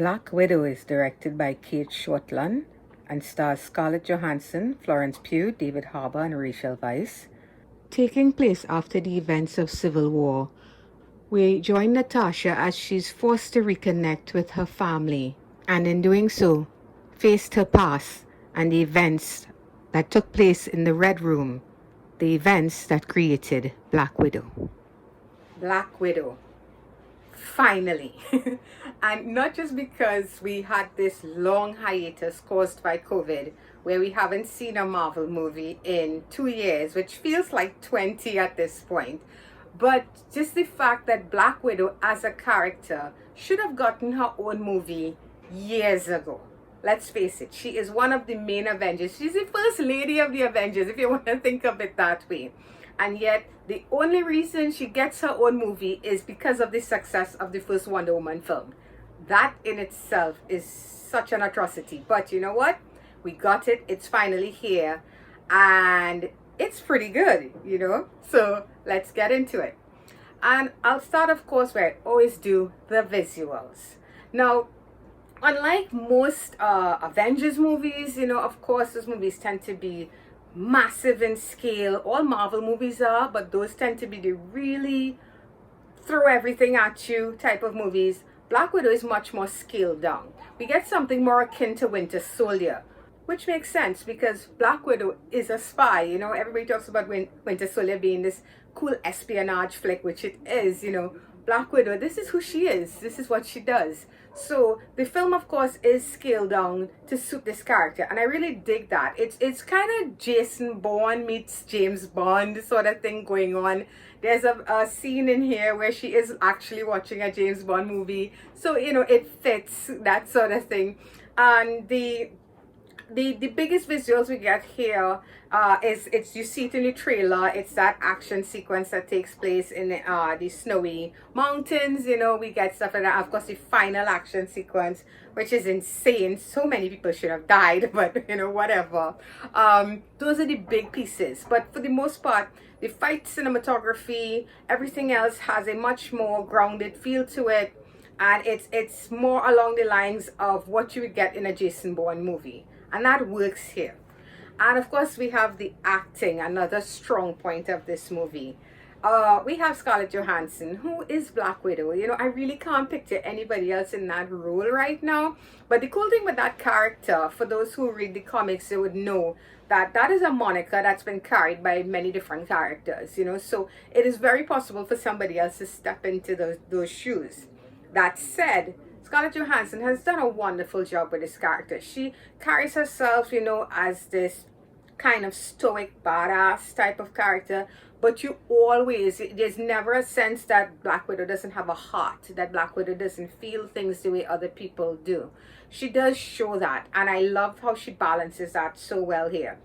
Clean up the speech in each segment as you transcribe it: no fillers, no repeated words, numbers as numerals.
Black Widow is directed by Kate Shortland and stars Scarlett Johansson, Florence Pugh, David Harbour, and Rachel Weisz. Taking place after the events of Civil War, we join Natasha as she's forced to reconnect with her family, and in doing so, faced her past and the events that took place in the Red Room, the events that created Black Widow. Black Widow. Finally. And not just because we had this long hiatus caused by COVID where we haven't seen a Marvel movie in 2 years, which feels like 20 at this point, but just the fact that Black Widow as a character should have gotten her own movie years ago. Let's face it, she is one of the main Avengers. She's the first lady of the Avengers, if you want to think of it that way. And yet, the only reason she gets her own movie is because of the success of the first Wonder Woman film. That in itself is such an atrocity. But you know what? We got it. It's finally here. And it's pretty good, you know? So let's get into it. And I'll start, of course, where I always do, the visuals. Now, unlike most Avengers movies, you know, of course, those movies tend to be massive in scale. All Marvel movies are, but those tend to be the really throw everything at you type of movies. Black Widow is much more scaled down. We get something more akin to Winter Soldier, which makes sense because Black Widow is a spy. You know, everybody talks about Winter Soldier being this cool espionage flick, which it is, you know. Black Widow, this is who she is. This is what she does. So the film, of course, is scaled down to suit this character, and I really dig that. It's kind of Jason Bourne meets James Bond sort of thing going on. There's a scene in here where she is actually watching a James Bond movie, so you know it fits that sort of thing. And the biggest visuals we get here is you see it in the trailer. It's that action sequence that takes place in the snowy mountains. You know, we get stuff like that. Of course, the final action sequence, which is insane. So many people should have died, but you know, whatever. Those are the big pieces. But for the most part, the fight cinematography, everything else has a much more grounded feel to it, and it's more along the lines of what you would get in a Jason Bourne movie. And that works here. And of course, we have the acting, another strong point of this movie. We have Scarlett Johansson, who is Black Widow. You know, I really can't picture anybody else in that role right now. But the cool thing with that character, for those who read the comics, they would know that that is a moniker that's been carried by many different characters, you know. So it is very possible for somebody else to step into those shoes. That said, Scarlett Johansson has done a wonderful job with this character. She carries herself, you know, as this kind of stoic, badass type of character. But you always, there's never a sense that Black Widow doesn't have a heart, that Black Widow doesn't feel things the way other people do. She does show that. And I love how she balances that so well here.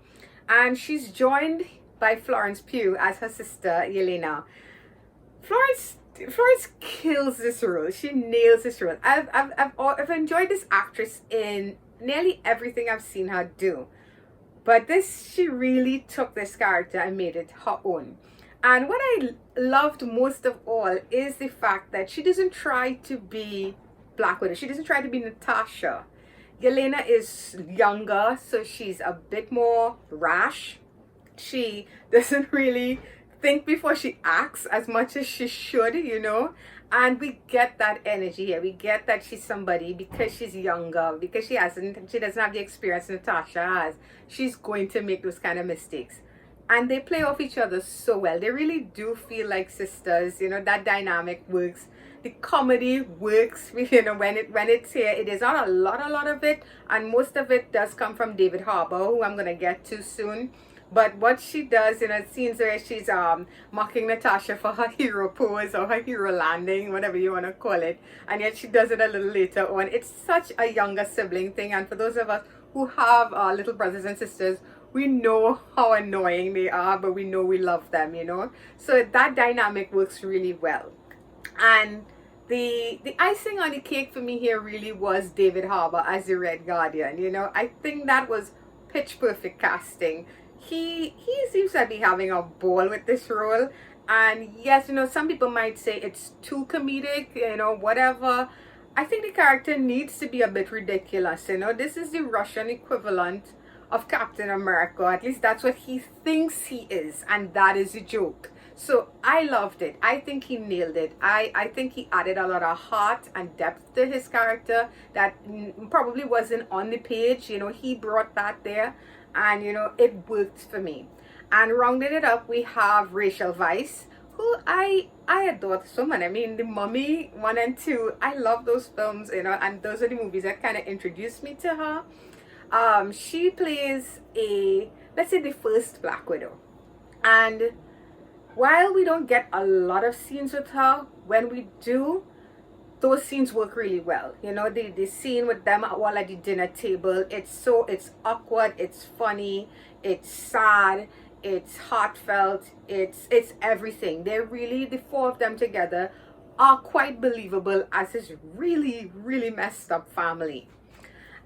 And she's joined by Florence Pugh as her sister, Yelena. Florence kills this role. She nails this role. I've enjoyed this actress in nearly everything I've seen her do, but she really took this character and made it her own. And what I loved most of all is the fact that she doesn't try to be Black Widow. She doesn't try to be Natasha. Yelena is younger, so she's a bit more rash. She doesn't really think before she acts as much as she should, you know. And we get that energy here. We get that she's somebody because she's younger, because she doesn't have the experience Natasha has. She's going to make those kind of mistakes. And they play off each other so well. They really do feel like sisters, you know. That dynamic works. The comedy works, you know, when it's here. It is not a lot of it, and most of it does come from David Harbour, who I'm gonna get to soon. But what she does in scenes where she's mocking Natasha for her hero pose or her hero landing, whatever you want to call it, and yet she does it a little later on. It's such a younger sibling thing, and for those of us who have little brothers and sisters, we know how annoying they are, but we know we love them, you know. So that dynamic works really well. And the icing on the cake for me here really was David Harbour as the Red Guardian. You know, I think that was pitch perfect casting. He seems to be having a ball with this role, and yes, you know, some people might say it's too comedic, you know, whatever. I think the character needs to be a bit ridiculous. This is the Russian equivalent of Captain America. At least that's what he thinks he is, and that is a joke. So I loved it. I think he nailed it. I think he added a lot of heart and depth to his character that probably wasn't on the page. He brought that there, and it worked for me. And rounding it up, we have Rachel Weisz, who I adore so much. I mean, The Mummy 1 and 2, I love those films, and those are the movies that kind of introduced me to her. She plays let's say, the first Black Widow. And while we don't get a lot of scenes with her, when we do, those scenes work really well. The scene with them all at the dinner table, it's awkward, it's funny, it's sad, it's heartfelt, it's everything. The four of them together are quite believable as this really, really messed up family.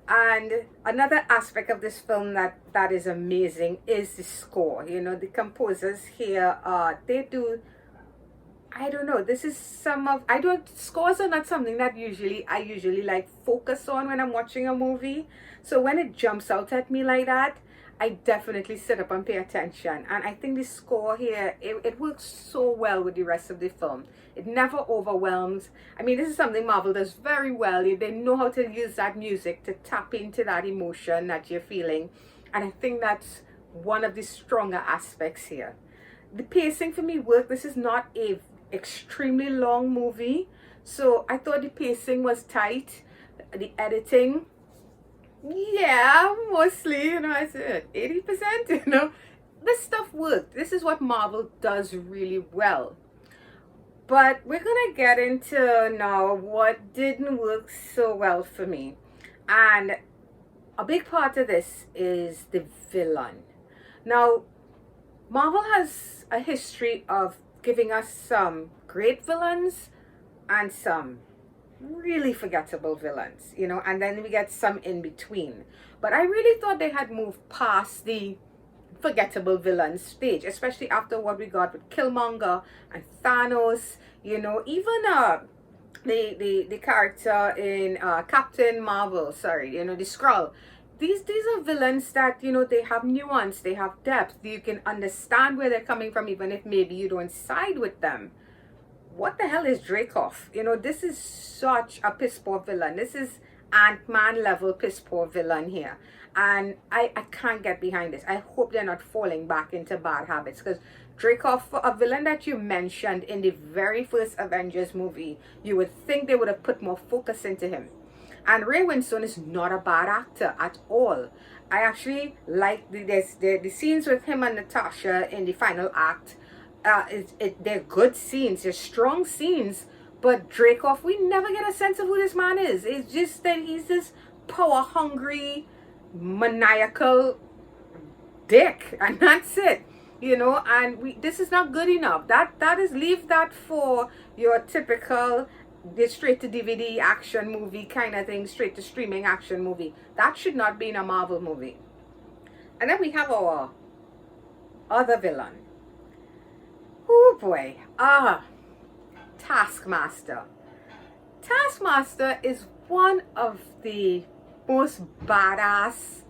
And another aspect of this film that is amazing is the score. The composers here, they do, I don't know, this is scores are not something that I usually like focus on when I'm watching a movie. So when it jumps out at me like that, I definitely sit up and pay attention. And I think the score here, it works so well with the rest of the film. It never overwhelms. I mean, this is something Marvel does very well. They know how to use that music to tap into that emotion that you're feeling. And I think that's one of the stronger aspects here. The pacing for me worked. This is not a extremely long movie. So I thought the pacing was tight. The editing, yeah, mostly, I said 80%, this stuff worked. This is what Marvel does really well. But we're gonna get into now what didn't work so well for me. And a big part of this is the villain. Now, Marvel has a history of giving us some great villains and some really forgettable villains, and then we get some in between. But I really thought they had moved past the forgettable villain stage, especially after what we got with Killmonger and Thanos, even the character in Captain Marvel, the Skrull. These are villains that, they have nuance, they have depth. You can understand where they're coming from, even if maybe you don't side with them. What the hell is Dreykov? This is such a piss poor villain. This is Ant-Man level piss poor villain here. And I can't get behind this. I hope they're not falling back into bad habits, because Dreykov, a villain that you mentioned in the very first Avengers movie, you would think they would have put more focus into him. And Ray Winstone is not a bad actor at all. I actually like the scenes with him and Natasha in the final act. They're good scenes, they're strong scenes, but Dreykov, we never get a sense of who this man is. It's just that he's this power-hungry, maniacal dick, and that's it. And this is not good enough. Leave that for your typical straight to DVD action movie kind of thing, straight to streaming action movie. That should not be in a Marvel movie. And then we have our other villain. Oh boy. Taskmaster. Taskmaster is one of the most badass,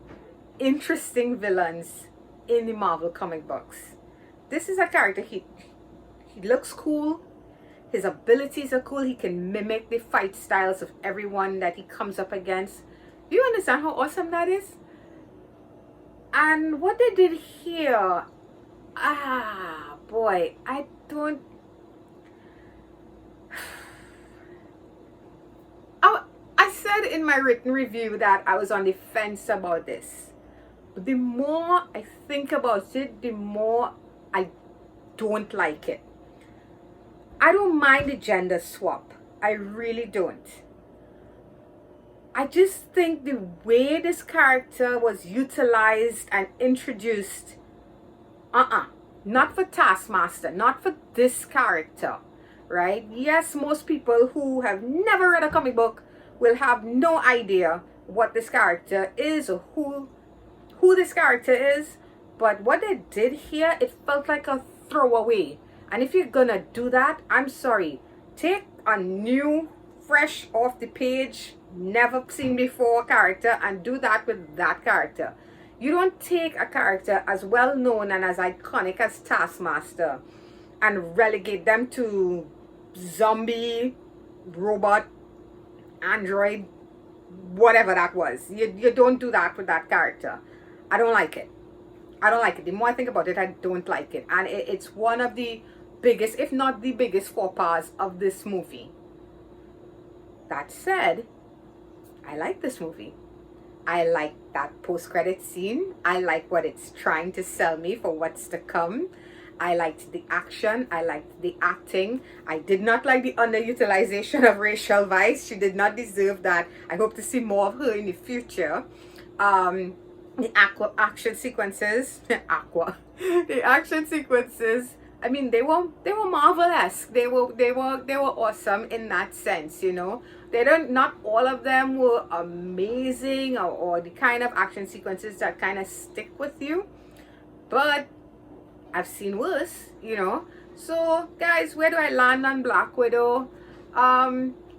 interesting villains in the Marvel comic books. This is a character, he looks cool. His abilities are cool. He can mimic the fight styles of everyone that he comes up against. Do you understand how awesome that is? And what they did here, boy, I don't... I said in my written review that I was on the fence about this. But the more I think about it, the more I don't like it. I don't mind the gender swap. I really don't. I just think the way this character was utilized and introduced, not for Taskmaster, not for this character, right? Yes, most people who have never read a comic book will have no idea what this character is or who this character is. But what they did here, it felt like a throwaway. And if you're gonna do that, I'm sorry, take a new fresh off the page, never seen before character, and do that with that character. You don't take a character as well known and as iconic as Taskmaster and relegate them to zombie, robot, android, whatever that was. You don't do that with that character. I don't like it. I don't like it. The more I think about it, I don't like it. And it's one of the biggest, if not the biggest, faux pas of this movie. That said, I like this movie. I like that post-credit scene. I like what it's trying to sell me for what's to come. I liked the action. I liked the acting. I did not like the underutilization of Rachel Weisz. She did not deserve that. I hope to see more of her in the future. The action sequences, the action sequences. I mean, they were marvelous. They were awesome in that sense. You know, not all of them were amazing or the kind of action sequences that kind of stick with you, but I've seen worse, you know. So guys, where do I land on Black Widow?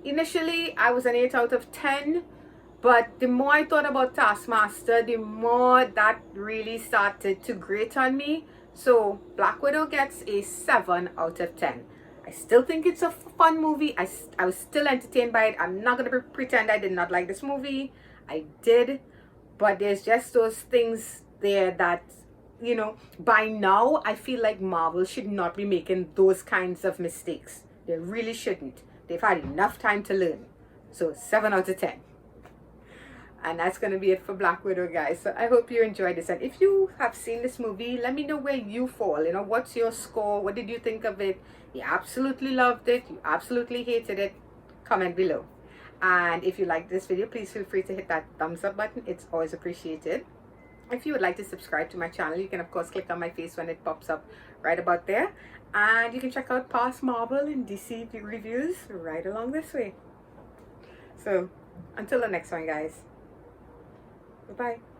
Initially I was an 8 out of 10, but the more I thought about Taskmaster, the more that really started to grate on me. So Black Widow gets a 7 out of 10. I still think it's a fun movie. I was still entertained by it. I'm not going to pretend I did not like this movie. I did. But there's just those things there that, you know, by now I feel like Marvel should not be making those kinds of mistakes. They really shouldn't. They've had enough time to learn. So 7 out of 10. And that's going to be it for Black Widow, guys. So I hope you enjoyed this. And if you have seen this movie, let me know where you fall. You know, what's your score? What did you think of it? You absolutely loved it. You absolutely hated it. Comment below. And if you like this video, please feel free to hit that thumbs up button. It's always appreciated. If you would like to subscribe to my channel, you can of course click on my face when it pops up right about there. And you can check out past Marvel and DC reviews right along this way. So until the next one, guys. Bye-bye.